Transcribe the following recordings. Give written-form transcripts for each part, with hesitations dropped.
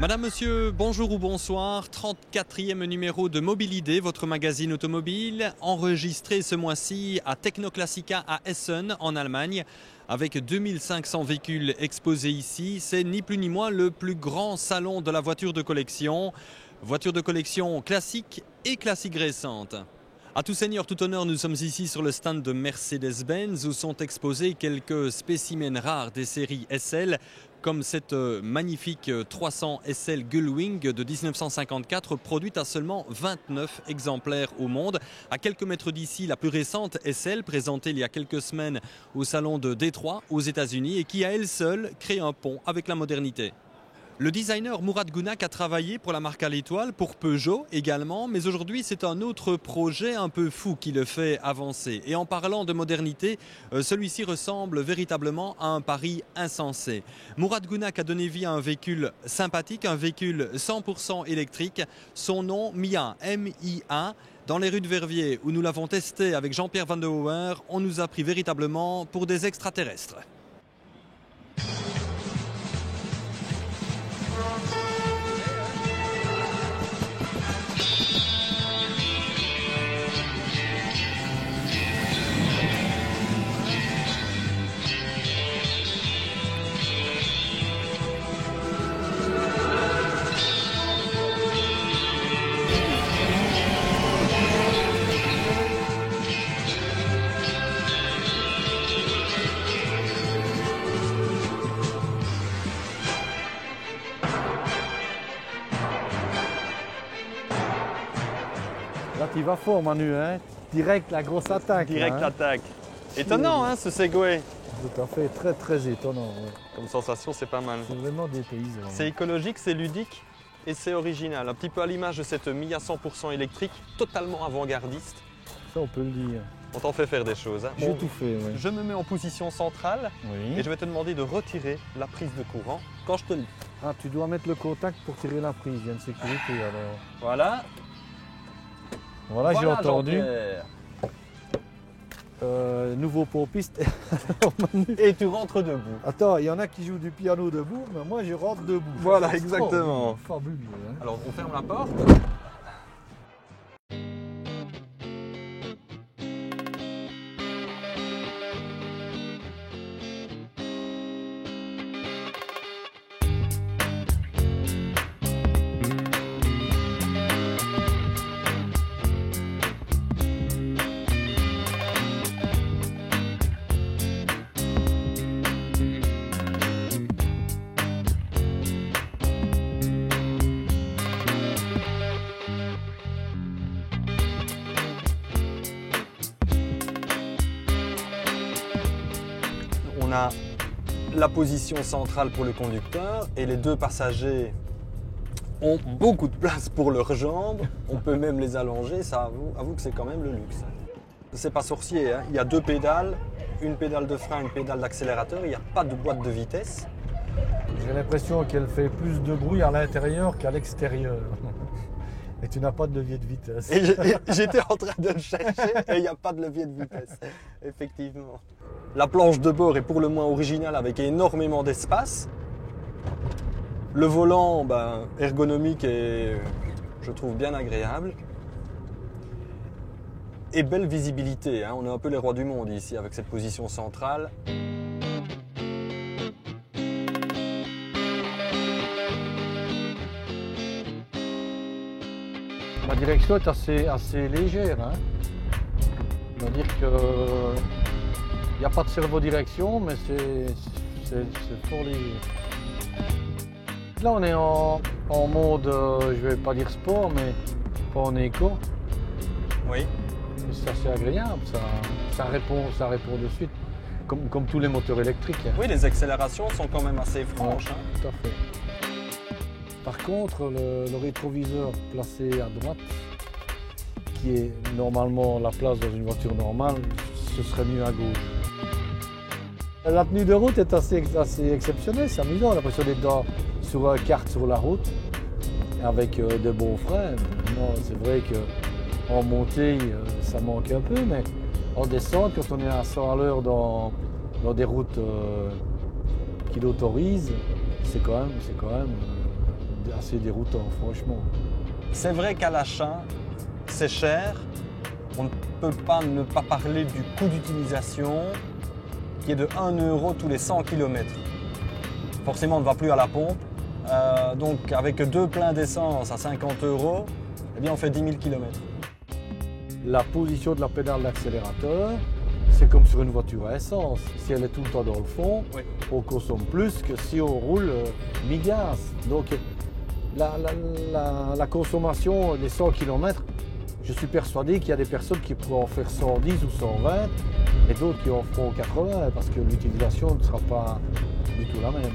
Madame, monsieur, bonjour ou bonsoir, 34e numéro de Mobilidé, votre magazine automobile, enregistré ce mois-ci à Technoclassica à Essen, en Allemagne, avec 2500 véhicules exposés ici. C'est ni plus ni moins le plus grand salon de la voiture de collection classique et classique récente. À tout seigneur, tout honneur, nous sommes ici sur le stand de Mercedes-Benz où sont exposés quelques spécimens rares des séries SL, comme cette magnifique 300 SL Gullwing de 1954, produite à seulement 29 exemplaires au monde. À quelques mètres d'ici, la plus récente SL, présentée il y a quelques semaines au salon de Détroit aux États-Unis et qui à elle seule crée un pont avec la modernité. Le designer Murat Gunak a travaillé pour la marque à l'étoile, pour Peugeot également, mais aujourd'hui c'est un autre projet un peu fou qui le fait avancer. Et en parlant de modernité, celui-ci ressemble véritablement à un pari insensé. Murat Gunak a donné vie à un véhicule sympathique, un véhicule 100% électrique, son nom MIA, M-I-A. Dans les rues de Verviers, où nous l'avons testé avec Jean-Pierre Van de Houwer, on nous a pris véritablement pour des extraterrestres. Là, tu vas fort, Manu, hein? Direct la grosse attaque. Direct là, attaque. Étonnant, hein, ce Segway. Tout à fait, très très étonnant. Ouais. Comme sensation, c'est pas mal. C'est vraiment dépaysant. C'est écologique, c'est ludique et c'est original. Un petit peu à l'image de cette Mia 100% électrique, totalement avant-gardiste. Ça, on peut le dire. On t'en fait faire des choses. Hein. J'ai tout fait, oui. Je me mets en position centrale et je vais te demander de retirer la prise de courant quand je te le dis. Ah, tu dois mettre le contact pour tirer la prise, il y a une sécurité alors. Voilà. Voilà, j'ai entendu. Jean-Pierre. Nouveau pompiste. Et tu rentres debout. Attends, il y en a qui jouent du piano debout, mais moi je rentre debout. Voilà, exactement. Fabuleux. Hein. Alors, on ferme la porte. On a la position centrale pour le conducteur et les deux passagers ont beaucoup de place pour leurs jambes. On peut même les allonger, ça avoue que c'est quand même le luxe. C'est pas sorcier, hein. Il y a deux pédales, une pédale de frein, une pédale d'accélérateur, il n'y a pas de boîte de vitesse. J'ai l'impression qu'elle fait plus de bruit à l'intérieur qu'à l'extérieur. Et tu n'as pas de levier de vitesse. Et j'étais en train de le chercher et il n'y a pas de levier de vitesse, effectivement. La planche de bord est pour le moins originale avec énormément d'espace. Le volant, ergonomique et je trouve bien agréable. Et belle visibilité, hein. On est un peu les rois du monde ici avec cette position centrale. La direction est assez légère. Hein. C'est-à-dire qu'il n'y a pas de servo-direction, mais c'est fort léger. Là, on est en mode, je ne vais pas dire sport, mais pas en éco. Oui. C'est assez agréable, ça répond de suite, comme tous les moteurs électriques. Hein. Oui, les accélérations sont quand même assez franches. Hein. Tout à fait. Par contre, le rétroviseur placé à droite, qui est normalement la place dans une voiture normale, ce serait mieux à gauche. La tenue de route est assez exceptionnelle, c'est amusant. On a l'impression d'être sur une carte sur la route avec de bons freins. Non, c'est vrai qu'en montée, ça manque un peu, mais en descente, quand on est à 100 à l'heure dans des routes qui l'autorisent, c'est quand même assez déroutant, franchement. C'est vrai qu'à l'achat, c'est cher. On ne peut pas ne pas parler du coût d'utilisation qui est de 1 € tous les 100 km. Forcément, on ne va plus à la pompe. Donc avec 2 pleins d'essence à 50 €, eh bien on fait 10 000 km. La position de la pédale d'accélérateur, c'est comme sur une voiture à essence. Si elle est tout le temps dans le fond, oui, on consomme plus que si on roule mi-gaz. Donc la consommation des 100 km, je suis persuadé qu'il y a des personnes qui pourront en faire 110 ou 120 et d'autres qui en feront 80 parce que l'utilisation ne sera pas du tout la même.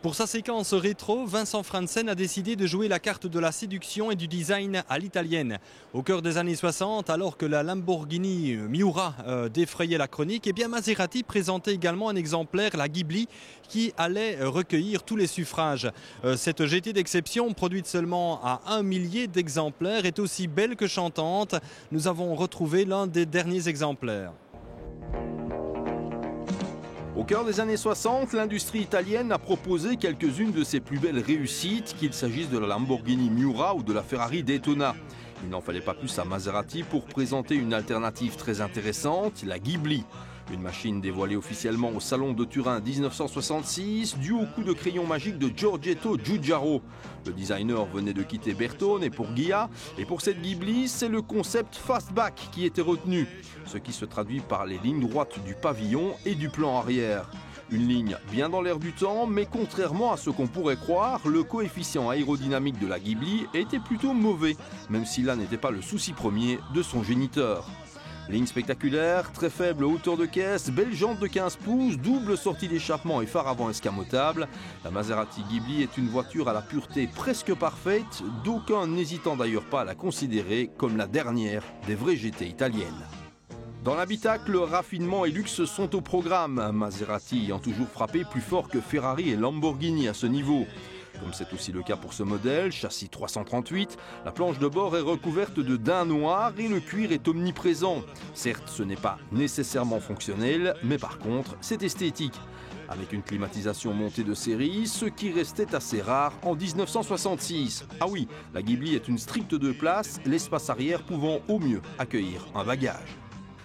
Pour sa séquence rétro, Vincent Franzen a décidé de jouer la carte de la séduction et du design à l'italienne. Au cœur des années 60, alors que la Lamborghini Miura défrayait la chronique, eh bien Maserati présentait également un exemplaire, la Ghibli, qui allait recueillir tous les suffrages. Cette GT d'exception, produite seulement à 1 millier d'exemplaires, est aussi belle que chantante. Nous avons retrouvé l'un des derniers exemplaires. Au cœur des années 60, l'industrie italienne a proposé quelques-unes de ses plus belles réussites, qu'il s'agisse de la Lamborghini Miura ou de la Ferrari Daytona. Il n'en fallait pas plus à Maserati pour présenter une alternative très intéressante, la Ghibli. Une machine dévoilée officiellement au Salon de Turin 1966, due au coup de crayon magique de Giorgetto Giugiaro. Le designer venait de quitter Bertone pour Ghia, et pour cette Ghibli, c'est le concept fastback qui était retenu, ce qui se traduit par les lignes droites du pavillon et du plan arrière. Une ligne bien dans l'air du temps, mais contrairement à ce qu'on pourrait croire, le coefficient aérodynamique de la Ghibli était plutôt mauvais, même si là n'était pas le souci premier de son géniteur. Ligne spectaculaire, très faible hauteur de caisse, belle jante de 15 pouces, double sortie d'échappement et phare avant escamotable. La Maserati Ghibli est une voiture à la pureté presque parfaite, d'aucuns n'hésitant d'ailleurs pas à la considérer comme la dernière des vraies GT italiennes. Dans l'habitacle, raffinement et luxe sont au programme, Maserati ayant toujours frappé plus fort que Ferrari et Lamborghini à ce niveau. Comme c'est aussi le cas pour ce modèle, châssis 338, la planche de bord est recouverte de daim noir et le cuir est omniprésent. Certes, ce n'est pas nécessairement fonctionnel, mais par contre, c'est esthétique. Avec une climatisation montée de série, ce qui restait assez rare en 1966. Ah oui, la Ghibli est une stricte 2 places, l'espace arrière pouvant au mieux accueillir un bagage.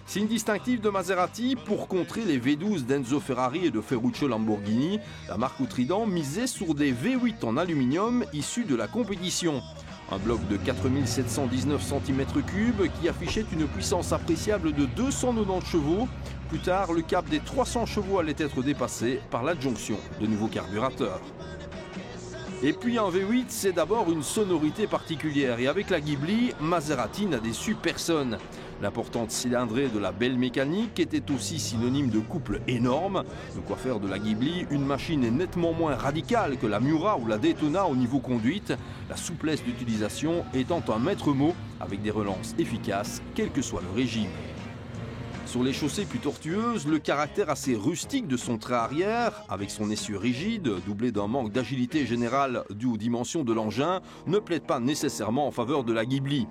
Signe distinctif de Maserati, pour contrer les V12 d'Enzo Ferrari et de Ferruccio Lamborghini, la marque Trident misait sur des V8 en aluminium issus de la compétition. Un bloc de 4719 cm3 qui affichait une puissance appréciable de 290 chevaux. Plus tard, le cap des 300 chevaux allait être dépassé par l'adjonction de nouveaux carburateurs. Et puis un V8, c'est d'abord une sonorité particulière. Et avec la Ghibli, Maserati n'a déçu personne. L'importante cylindrée de la belle mécanique était aussi synonyme de couple énorme. De quoi faire de la Ghibli une machine nettement moins radicale que la Miura ou la Daytona au niveau conduite, la souplesse d'utilisation étant un maître mot avec des relances efficaces, quel que soit le régime. Sur les chaussées plus tortueuses, le caractère assez rustique de son trait arrière, avec son essieu rigide, doublé d'un manque d'agilité générale dû aux dimensions de l'engin, ne plaide pas nécessairement en faveur de la Ghibli.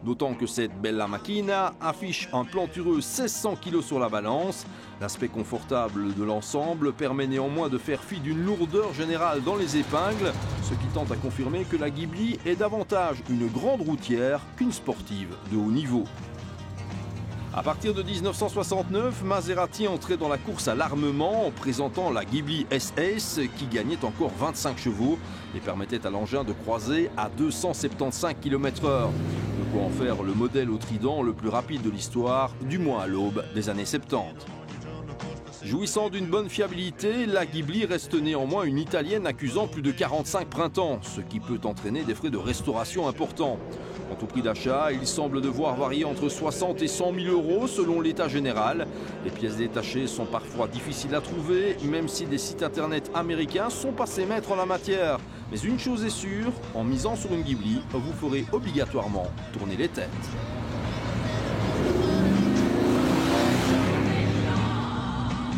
D'autant que cette bella macchina affiche un plantureux 1600 kg sur la balance. L'aspect confortable de l'ensemble permet néanmoins de faire fi d'une lourdeur générale dans les épingles, ce qui tente à confirmer que la Ghibli est davantage une grande routière qu'une sportive de haut niveau. À partir de 1969, Maserati entrait dans la course à l'armement en présentant la Ghibli SS qui gagnait encore 25 chevaux et permettait à l'engin de croiser à 275 km/h. De quoi en faire le modèle au Trident le plus rapide de l'histoire, du moins à l'aube des années 70. Jouissant d'une bonne fiabilité, la Ghibli reste néanmoins une italienne accusant plus de 45 printemps, ce qui peut entraîner des frais de restauration importants. Quant au prix d'achat, il semble devoir varier entre 60 et 100 000 euros selon l'état général. Les pièces détachées sont parfois difficiles à trouver, même si des sites internet américains sont passés maîtres en la matière. Mais une chose est sûre, en misant sur une Ghibli, vous ferez obligatoirement tourner les têtes.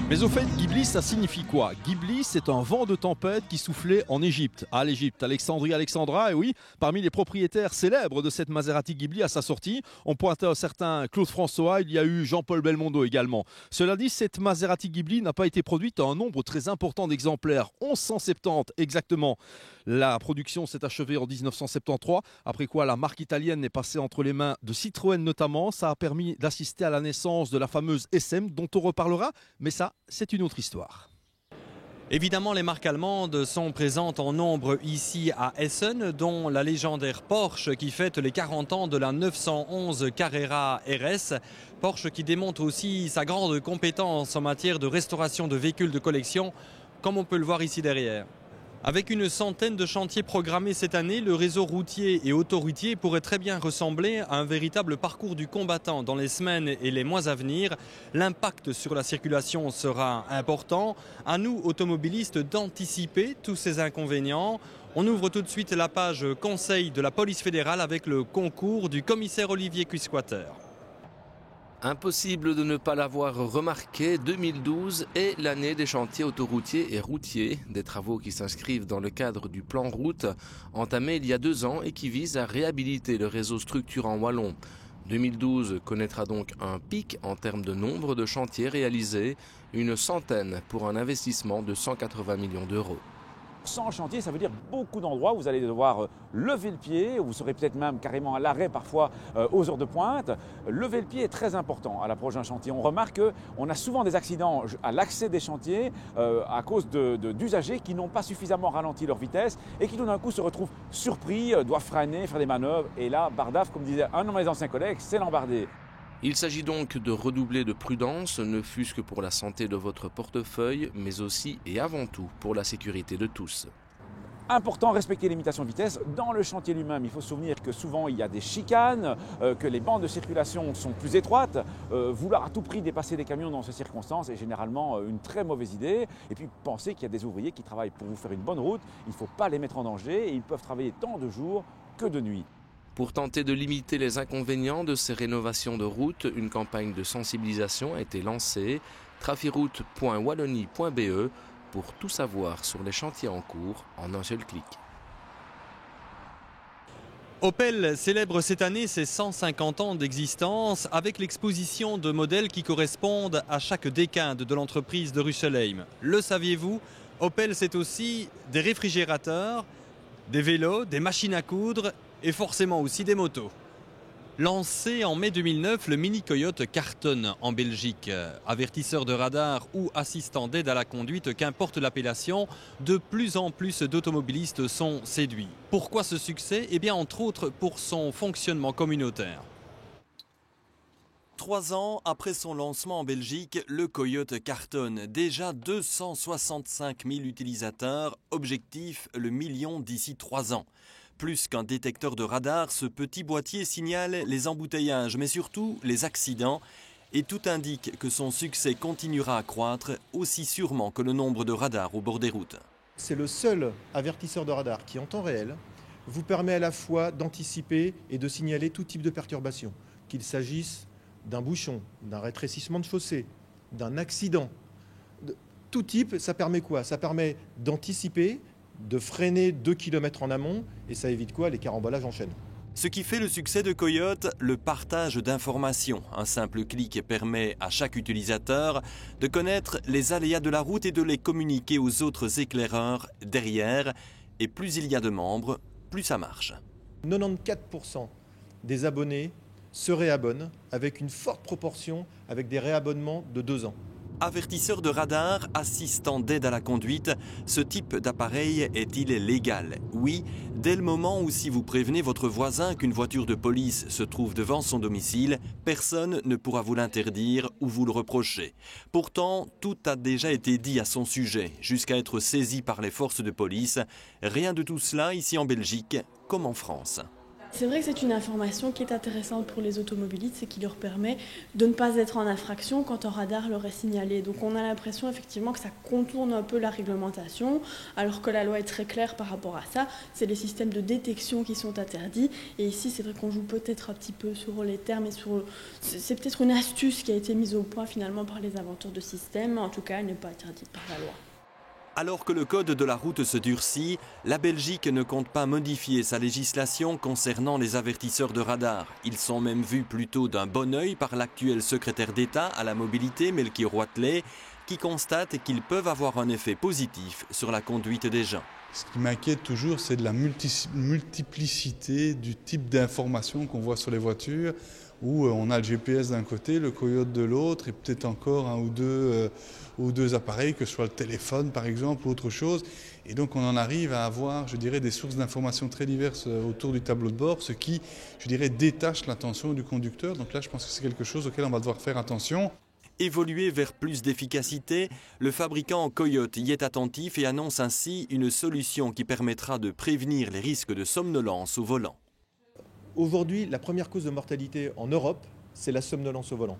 Mais au fait, Ghibli, ça signifie quoi? Ghibli, c'est un vent de tempête qui soufflait en Égypte. À l'Égypte, Alexandrie Alexandra, et oui, parmi les propriétaires célèbres de cette Maserati Ghibli à sa sortie, on pointait à un certain Claude François, il y a eu Jean-Paul Belmondo également. Cela dit, cette Maserati Ghibli n'a pas été produite à un nombre très important d'exemplaires, 1170 exactement. La production s'est achevée en 1973, après quoi la marque italienne est passée entre les mains de Citroën notamment. Ça a permis d'assister à la naissance de la fameuse SM dont on reparlera, mais ça, c'est une autre histoire. Évidemment, les marques allemandes sont présentes en nombre ici à Essen, dont la légendaire Porsche qui fête les 40 ans de la 911 Carrera RS. Porsche qui démontre aussi sa grande compétence en matière de restauration de véhicules de collection, comme on peut le voir ici derrière. Avec une centaine de chantiers programmés cette année, le réseau routier et autoroutier pourrait très bien ressembler à un véritable parcours du combattant dans les semaines et les mois à venir. L'impact sur la circulation sera important. À nous, automobilistes, d'anticiper tous ces inconvénients. On ouvre tout de suite la page Conseil de la police fédérale avec le concours du commissaire Olivier Cuisquater. Impossible de ne pas l'avoir remarqué, 2012 est l'année des chantiers autoroutiers et routiers, des travaux qui s'inscrivent dans le cadre du plan route entamé il y a 2 ans et qui vise à réhabiliter le réseau structurant wallon. 2012 connaîtra donc un pic en termes de nombre de chantiers réalisés, une centaine pour un investissement de 180 millions d'euros. 100 chantiers, ça veut dire beaucoup d'endroits où vous allez devoir lever le pied, où vous serez peut-être même carrément à l'arrêt parfois aux heures de pointe. Lever le pied est très important à l'approche d'un chantier. On remarque qu'on a souvent des accidents à l'accès des chantiers à cause d'usagers qui n'ont pas suffisamment ralenti leur vitesse et qui tout d'un coup se retrouvent surpris, doivent freiner, faire des manœuvres. Et là, bardaf, comme disait un de mes anciens collègues, c'est l'embardé. Il s'agit donc de redoubler de prudence, ne fût-ce que pour la santé de votre portefeuille, mais aussi et avant tout pour la sécurité de tous. Important, respecter les limitations de vitesse. Dans le chantier lui-même, il faut se souvenir que souvent il y a des chicanes, que les bandes de circulation sont plus étroites. Vouloir à tout prix dépasser des camions dans ces circonstances est généralement une très mauvaise idée. Et puis penser qu'il y a des ouvriers qui travaillent pour vous faire une bonne route. Il ne faut pas les mettre en danger et ils peuvent travailler tant de jour que de nuit. Pour tenter de limiter les inconvénients de ces rénovations de routes, une campagne de sensibilisation a été lancée, trafiroute.wallonie.be, pour tout savoir sur les chantiers en cours en un seul clic. Opel célèbre cette année ses 150 ans d'existence avec l'exposition de modèles qui correspondent à chaque décade de l'entreprise de Russellheim. Le saviez-vous? Opel, c'est aussi des réfrigérateurs, des vélos, des machines à coudre et forcément aussi des motos. Lancé en mai 2009, le Mini Coyote cartonne en Belgique. Avertisseur de radar ou assistant d'aide à la conduite, qu'importe l'appellation, de plus en plus d'automobilistes sont séduits. Pourquoi ce succès? Eh bien, entre autres, pour son fonctionnement communautaire. 3 ans après son lancement en Belgique, le Coyote cartonne. Déjà 265 000 utilisateurs, objectif le million d'ici 3 ans. Plus qu'un détecteur de radar, ce petit boîtier signale les embouteillages, mais surtout les accidents. Et tout indique que son succès continuera à croître aussi sûrement que le nombre de radars au bord des routes. C'est le seul avertisseur de radar qui, en temps réel, vous permet à la fois d'anticiper et de signaler tout type de perturbation, qu'il s'agisse d'un bouchon, d'un rétrécissement de chaussée, d'un accident. Tout type, ça permet quoi? Ça permet d'anticiper, de freiner 2 km en amont, et ça évite quoi? Les carambolages en chaîne. Ce qui fait le succès de Coyote, le partage d'informations. Un simple clic permet à chaque utilisateur de connaître les aléas de la route et de les communiquer aux autres éclaireurs derrière. Et plus il y a de membres, plus ça marche. 94% des abonnés se réabonnent avec une forte proportion avec des réabonnements de 2 ans. Avertisseur de radar, assistant d'aide à la conduite, ce type d'appareil est-il légal? Oui, dès le moment où si vous prévenez votre voisin qu'une voiture de police se trouve devant son domicile, personne ne pourra vous l'interdire ou vous le reprocher. Pourtant, tout a déjà été dit à son sujet, jusqu'à être saisi par les forces de police. Rien de tout cela ici en Belgique comme en France. C'est vrai que c'est une information qui est intéressante pour les automobilistes, c'est qui leur permet de ne pas être en infraction quand un radar leur est signalé. Donc on a l'impression effectivement que ça contourne un peu la réglementation, alors que la loi est très claire par rapport à ça. C'est les systèmes de détection qui sont interdits. Et ici, c'est vrai qu'on joue peut-être un petit peu sur les termes et sur... C'est peut-être une astuce qui a été mise au point finalement par les inventeurs de systèmes. En tout cas, elle n'est pas interdite par la loi. Alors que le code de la route se durcit, la Belgique ne compte pas modifier sa législation concernant les avertisseurs de radar. Ils sont même vus plutôt d'un bon œil par l'actuel secrétaire d'État à la mobilité, Melchior Wathelet, qui constate qu'ils peuvent avoir un effet positif sur la conduite des gens. Ce qui m'inquiète toujours, c'est de la multiplicité du type d'informations qu'on voit sur les voitures, où on a le GPS d'un côté, le coyote de l'autre, et peut-être encore un ou deux appareils, que ce soit le téléphone par exemple, ou autre chose. Et donc on en arrive à avoir, je dirais, des sources d'informations très diverses autour du tableau de bord, ce qui, je dirais, détache l'attention du conducteur. Donc là, je pense que c'est quelque chose auquel on va devoir faire attention. Évoluer vers plus d'efficacité, le fabricant Coyote y est attentif et annonce ainsi une solution qui permettra de prévenir les risques de somnolence au volant. Aujourd'hui, la première cause de mortalité en Europe, c'est la somnolence au volant.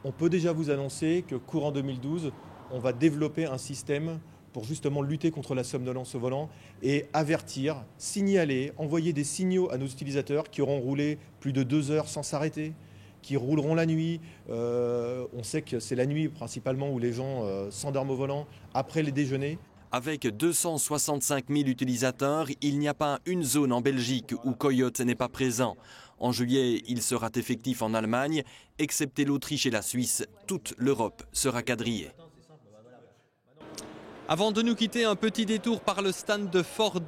On peut déjà vous annoncer que courant 2012, on va développer un système pour justement lutter contre la somnolence au volant et avertir, signaler, envoyer des signaux à nos utilisateurs qui auront roulé plus de 2 heures sans s'arrêter, qui rouleront la nuit. On sait que c'est la nuit principalement où les gens s'endorment au volant après les déjeuners. Avec 265 000 utilisateurs, il n'y a pas une zone en Belgique où Coyote n'est pas présent. En juillet, il sera effectif en Allemagne. Excepté l'Autriche et la Suisse, toute l'Europe sera quadrillée. Avant de nous quitter, un petit détour par le stand de Ford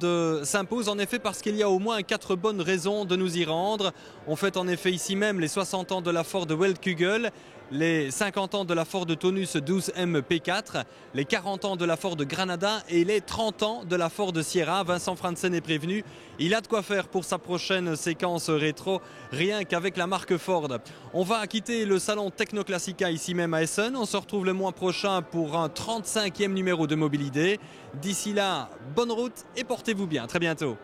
s'impose en effet parce qu'il y a au moins 4 bonnes raisons de nous y rendre. On fête en effet ici même les 60 ans de la Ford Weltkugel, les 50 ans de la Ford Taunus 12M P4, les 40 ans de la Ford Granada et les 30 ans de la Ford Sierra. Vincent Franzen est prévenu, il a de quoi faire pour sa prochaine séquence rétro, rien qu'avec la marque Ford. On va quitter le salon Technoclassica ici même à Essen. On se retrouve le mois prochain pour un 35e numéro de Mobilidé. D'ici là, bonne route et portez-vous bien. À très bientôt.